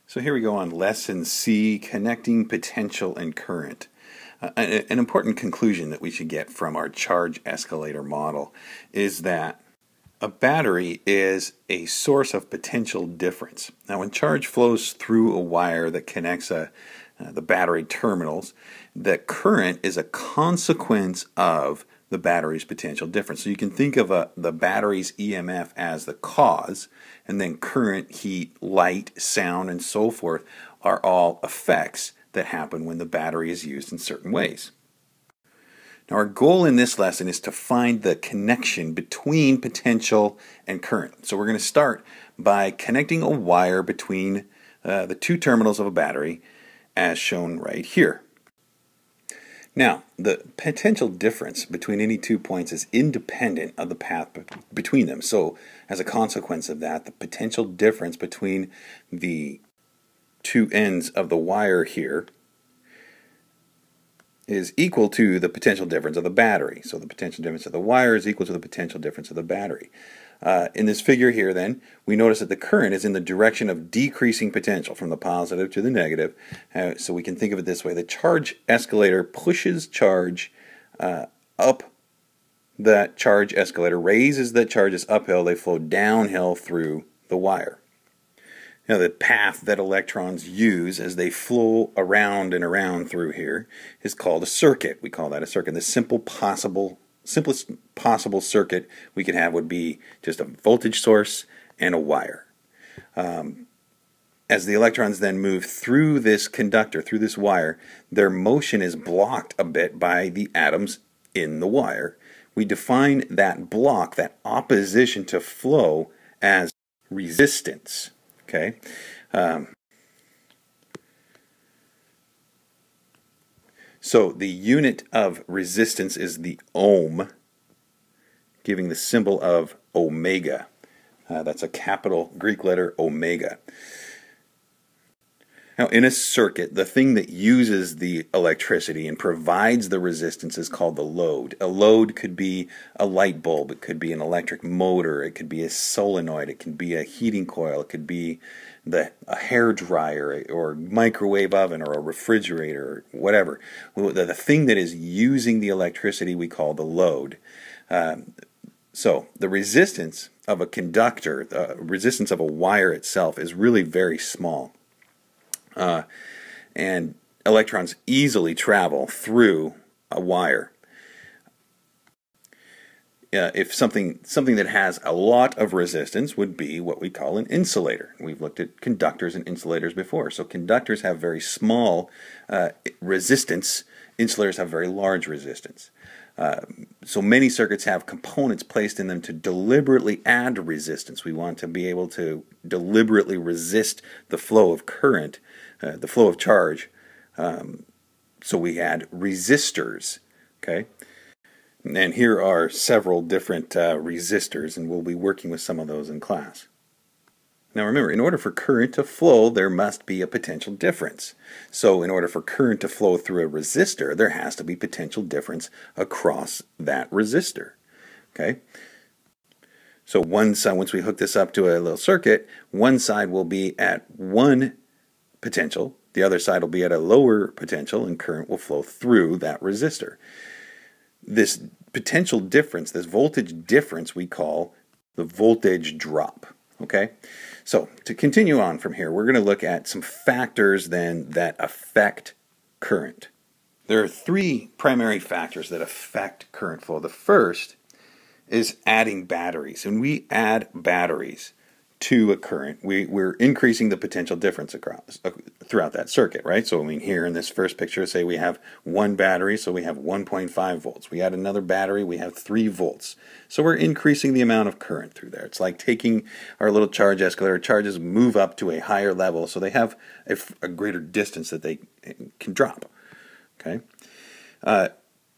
So here we go on Lesson C, Connecting Potential and Current. An important conclusion that we should get from our charge escalator model is that a battery is a source of potential difference. Now when charge flows through a wire that connects the battery terminals, the current is a consequence of the battery's potential difference. So you can think of the battery's EMF as the cause, and then current, heat, light, sound, and so forth are all effects that happen when the battery is used in certain ways. Now our goal in this lesson is to find the connection between potential and current. So we're going to start by connecting a wire between the two terminals of a battery as shown right here. Now, the potential difference between any 2 points is independent of the path between them. So, as a consequence of that, the potential difference between the two ends of the wire here is equal to the potential difference of the battery. So the potential difference of the wire is equal to the potential difference of the battery. In this figure here then, we notice that the current is in the direction of decreasing potential from the positive to the negative. So we can think of it this way. The charge escalator pushes charge up that charge escalator, raises the charges uphill, they flow downhill through the wire. Now the path that electrons use as they flow around and around through here is called a circuit. We call that a circuit. The simplest possible circuit we could have would be just a voltage source and a wire. As the electrons then move through this conductor, through this wire, their motion is blocked a bit by the atoms in the wire. We define that block, that opposition to flow, as resistance. Okay. So the unit of resistance is the ohm, giving the symbol of omega. That's a capital Greek letter omega. Now in a circuit, the thing that uses the electricity and provides the resistance is called the load. A load could be a light bulb, it could be an electric motor, it could be a solenoid, it could be a heating coil, it could be a hair dryer or microwave oven or a refrigerator or whatever. The thing that is using the electricity we call the load. So the resistance of a conductor, the resistance of a wire itself is really very small. And electrons easily travel through a wire. If something that has a lot of resistance would be what we call an insulator. We've looked at conductors and insulators before. So conductors have very small resistance. Insulators have very large resistance. So many circuits have components placed in them to deliberately add resistance. We want to be able to deliberately resist the flow of current, the flow of charge. So we add resistors. Okay. And here are several different resistors, and we'll be working with some of those in class. Now remember, in order for current to flow, there must be a potential difference. So in order for current to flow through a resistor, there has to be potential difference across that resistor. Okay? So one side, once we hook this up to a little circuit, one side will be at one potential, the other side will be at a lower potential, and current will flow through that resistor. This potential difference, this voltage difference, we call the voltage drop. Okay? So to continue on from here, we're going to look at some factors then that affect current. There are three primary factors that affect current flow. The first is adding batteries. When we add batteries to a current, we're increasing the potential difference throughout that circuit, right? So I mean here in this first picture, say we have one battery, so we have 1.5 volts. We add another battery, we have 3 volts. So we're increasing the amount of current through there. It's like taking our little charge escalator, charges move up to a higher level, so they have a greater distance that they can drop. Okay.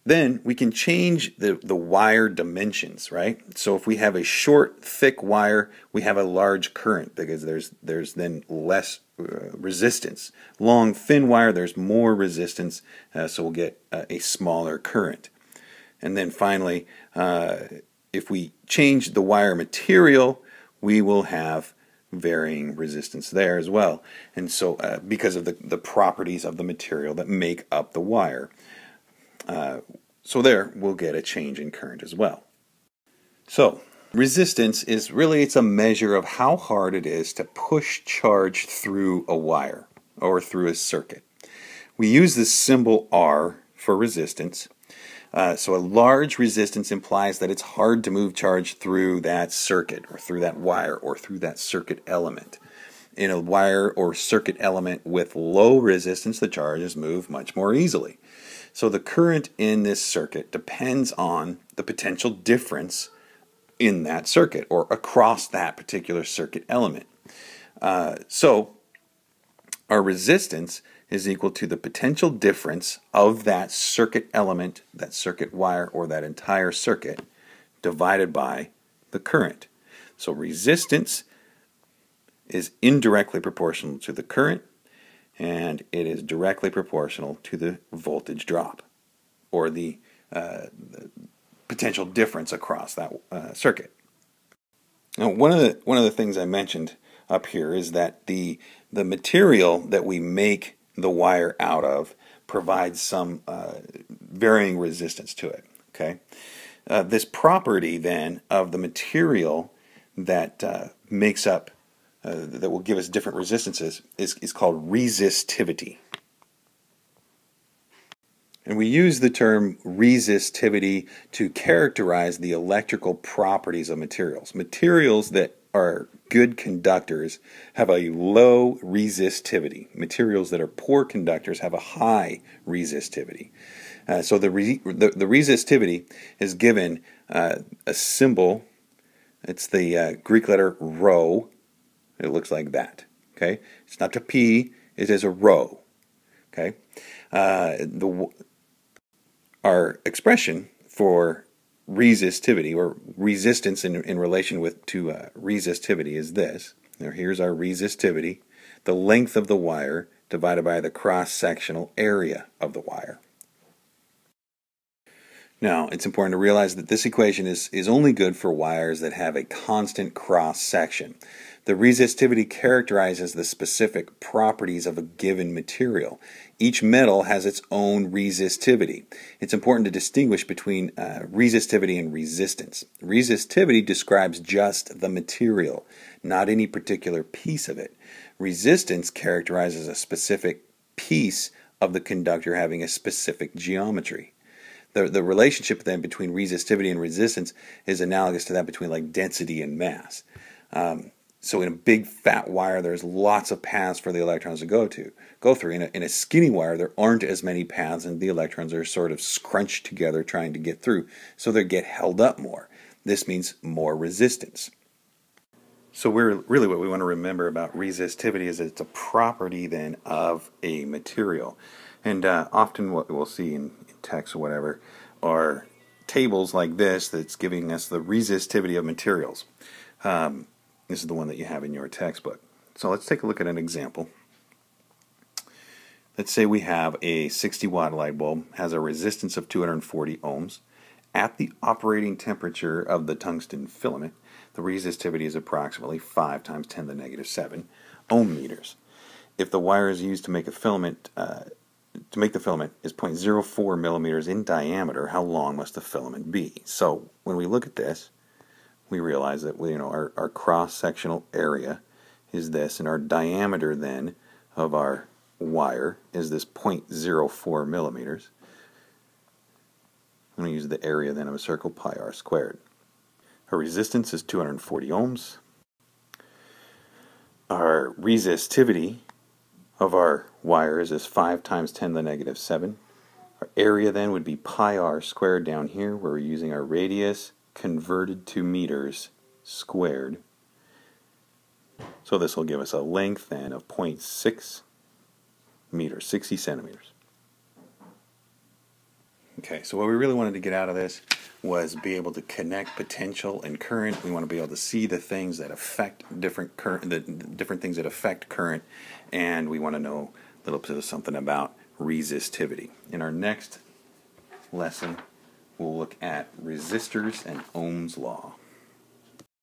Then we can change the wire dimensions, right? So if we have a short, thick wire, we have a large current because there's then less resistance. Long, thin wire, there's more resistance, so we'll get a smaller current. And then finally, if we change the wire material, we will have varying resistance there as well. And so because of the properties of the material that make up the wire. So there we'll get a change in current as well. So resistance is really, it's a measure of how hard it is to push charge through a wire or through a circuit. We use this symbol R for resistance. So a large resistance implies that it's hard to move charge through that circuit or through that wire or through that circuit element. In a wire or circuit element with low resistance, the charges move much more easily. So the current in this circuit depends on the potential difference in that circuit or across that particular circuit element. So our resistance is equal to the potential difference of that circuit element, that circuit wire, or that entire circuit divided by the current. So resistance is indirectly proportional to the current, and it is directly proportional to the voltage drop, or the potential difference across that circuit. Now, one of the things I mentioned up here is that the material that we make the wire out of provides some varying resistance to it. Okay, this property then of the material that makes up that will give us different resistances is called resistivity. And we use the term resistivity to characterize the electrical properties of materials. Materials that are good conductors have a low resistivity. Materials that are poor conductors have a high resistivity. So the resistivity is given a symbol. It's the Greek letter rho. It looks like that. Okay, it's not a P. It is a rho. Okay, our expression for resistivity or resistance in relation to resistivity is this. Now here's our resistivity, the length of the wire divided by the cross-sectional area of the wire. Now, it's important to realize that this equation is only good for wires that have a constant cross-section. The resistivity characterizes the specific properties of a given material. Each metal has its own resistivity. It's important to distinguish between resistivity and resistance. Resistivity describes just the material, not any particular piece of it. Resistance characterizes a specific piece of the conductor having a specific geometry. The relationship then between resistivity and resistance is analogous to that between like density and mass. So in a big fat wire, there's lots of paths for the electrons to go through. In a skinny wire, there aren't as many paths, and the electrons are sort of scrunched together trying to get through, so they get held up more. This means more resistance. So really what we want to remember about resistivity is that it's a property then of a material. And often what we'll see in text or whatever are tables like this that's giving us the resistivity of materials. This is the one that you have in your textbook. So let's take a look at an example. Let's say we have a 60-watt light bulb, has a resistance of 240 ohms. At the operating temperature of the tungsten filament, the resistivity is approximately 5 times 10 to the negative 7 ohm meters. If the wire is used to make a filament, the filament is 0.04 millimeters in diameter, how long must the filament be? So when we look at this, we realize that our cross-sectional area is this, and our diameter then of our wire is this 0.04 millimeters. I'm going to use the area then of a circle, pi r squared. Our resistance is 240 ohms. Our resistivity of our wire is 5 times 10 to the negative 7. Our area then would be pi r squared down here, where we're using our radius converted to meters squared. So this will give us a length then of 0.6 meters, 60 centimeters. Okay, so what we really wanted to get out of this was be able to connect potential and current. We want to be able to see the things that affect different things that affect current, and we want to know a little bit of something about resistivity. In our next lesson, we'll look at resistors and Ohm's law.